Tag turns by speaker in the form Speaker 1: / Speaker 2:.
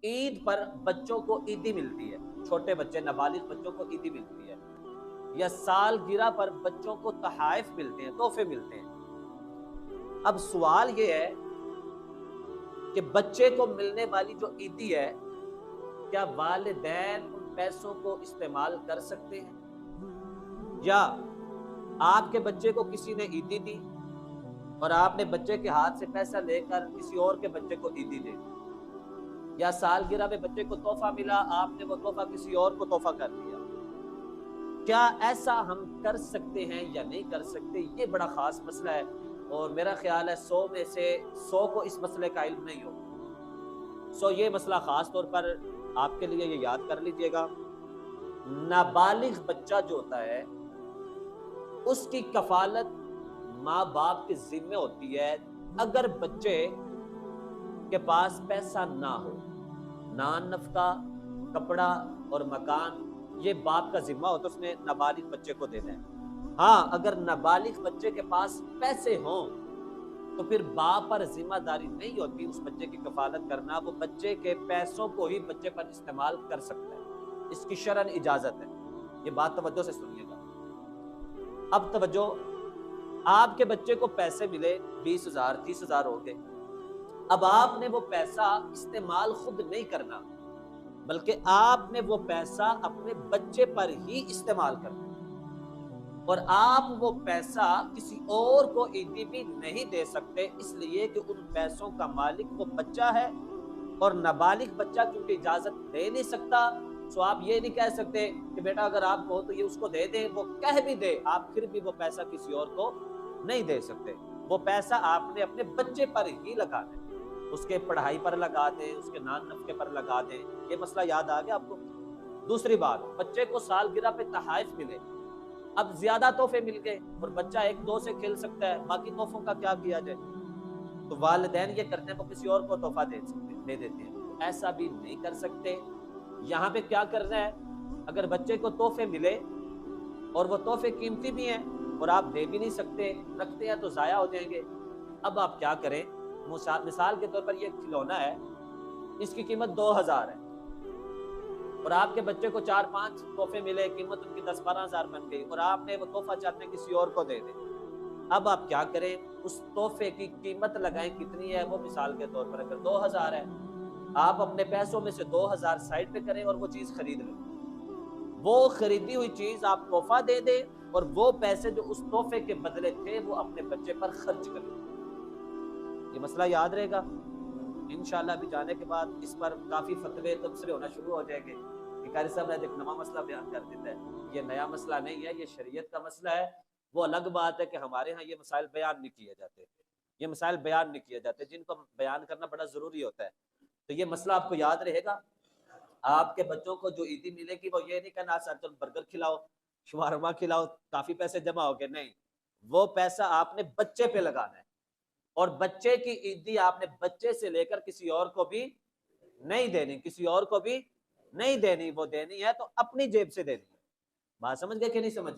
Speaker 1: عید پر بچوں کو عیدی ملتی ہے، چھوٹے بچے نابالغ بچوں کو عیدی ملتی ہے، یا سالگرہ پر بچوں کو تحائف ملتے ہیں، تحفے ملتے ہیں۔ اب سوال یہ ہے کہ بچے کو ملنے والی جو عیدی ہے، کیا والدین ان پیسوں کو استعمال کر سکتے ہیں؟ یا آپ کے بچے کو کسی نے عیدی دی اور آپ نے بچے کے ہاتھ سے پیسہ لے کر کسی اور کے بچے کو عیدی دے دی، یا سالگرہ میں بچے کو تحفہ ملا، آپ نے وہ تحفہ کسی اور کو تحفہ کر دیا، کیا ایسا ہم کر سکتے ہیں یا نہیں کر سکتے؟ یہ بڑا خاص مسئلہ ہے، اور میرا خیال ہے 100 میں سے 100 کو اس مسئلے کا علم نہیں ہوگا۔ یہ مسئلہ خاص طور پر آپ کے لیے یہ یاد کر لیجئے گا، نابالغ بچہ جو ہوتا ہے اس کی کفالت ماں باپ کے ذمہ ہوتی ہے۔ اگر بچے کے پاس پیسہ نہ ہو، نان نفقہ، کپڑا اور مکان یہ باپ کا ذمہ ہوتا ہے، اس نے نابالغ بچے کو دینا ہے۔ ہاں، اگر نابالغ بچے کے پاس پیسے ہوں تو پھر باپ پر ذمہ داری نہیں ہوتی اس بچے کی کفالت کرنا، وہ بچے کے پیسوں کو ہی بچے پر استعمال کر سکتا ہے، اس کی شرعاً اجازت ہے۔ یہ بات توجہ سے سنیے گا۔ اب توجہ، آپ کے بچے کو پیسے ملے 20,000 30,000 ہو گئے، اب آپ نے وہ پیسہ استعمال خود نہیں کرنا، بلکہ آپ نے وہ پیسہ اپنے بچے پر ہی استعمال کرنا، اور آپ وہ پیسہ کسی اور کو عیدی بھی نہیں دے سکتے، اس لیے کہ ان پیسوں کا مالک وہ بچہ ہے، اور نابالغ بچہ کیونکہ اجازت دے نہیں سکتا، سو آپ یہ نہیں کہہ سکتے کہ بیٹا اگر آپ کو تو یہ اس کو دے دیں، وہ کہہ بھی دے آپ پھر بھی وہ پیسہ کسی اور کو نہیں دے سکتے۔ وہ پیسہ آپ نے اپنے بچے پر ہی لگانا ہے، اس کے پڑھائی پر لگا دیں، اس کے نان نفقے پر لگا دیں۔ یہ مسئلہ یاد آ گیا آپ کو؟ دوسری بات، بچے کو سالگرہ پہ تحائف ملے، اب زیادہ تحفے مل گئے اور بچہ 1-2 سے کھیل سکتا ہے، باقی تحفوں کا کیا کیا جائے؟ تو والدین یہ کرتے ہیں وہ کسی اور کو تحفہ دے دیتے ہیں، تو ایسا بھی نہیں کر سکتے۔ یہاں پہ کیا کرنا ہے، اگر بچے کو تحفے ملے اور وہ تحفے قیمتی بھی ہیں اور آپ دے بھی نہیں سکتے، رکھتے ہیں تو ضائع ہو جائیں گے، اب آپ کیا کریں؟ مثال کے طور پر یہ کھلونا ہے، اس کی قیمت 2,000 ہے اور آپ کے بچے کو 4-5 تحفے ملے، قیمت ان کی 10-12,000 بن گئی، اور آپ نے وہ تحفہ چاہتے ہیں کسی اور کو دے دیں۔ اب آپ کیا کریں؟ اس تحفے کی قیمت لگائیں کتنی ہے، وہ مثال کے طور پر اگر 2,000 ہے، آپ اپنے پیسوں میں سے 2,000 سائڈ پہ کریں اور وہ چیز خرید لیں، وہ خریدی ہوئی چیز آپ تحفہ دے دیں، اور وہ پیسے جو اس تحفے کے بدلے تھے وہ اپنے بچے پر خرچ کریں۔ یہ مسئلہ یاد رہے گا؟ انشاءاللہ ابھی جانے کے بعد اس پر کافی فتوے تبصرے ہونا شروع ہو جائیں گے کہ قاری صاحب نے ایک نیا مسئلہ بیان کر دیتا ہے۔ یہ نیا مسئلہ نہیں ہے، یہ شریعت کا مسئلہ ہے۔ وہ الگ بات ہے کہ ہمارے ہاں یہ مسائل بیان نہیں کیے جاتے، یہ مسائل بیان نہیں کیے جاتے جن کو بیان کرنا بڑا ضروری ہوتا ہے۔ تو یہ مسئلہ آپ کو یاد رہے گا۔ آپ کے بچوں کو جو عیدی ملے گی وہ یہ نہیں کہنا سر چل برگر کھلاؤ، شوارما کھلاؤ، کافی پیسے جمع ہو گئے، نہیں، وہ پیسہ آپ نے بچے پہ لگانا ہے، اور بچے کی عیدی آپ نے بچے سے لے کر کسی اور کو بھی نہیں دینی، کسی اور کو بھی نہیں دینی، وہ دینی ہے تو اپنی جیب سے دینی ہے۔ بات سمجھ گئے کہ نہیں سمجھ؟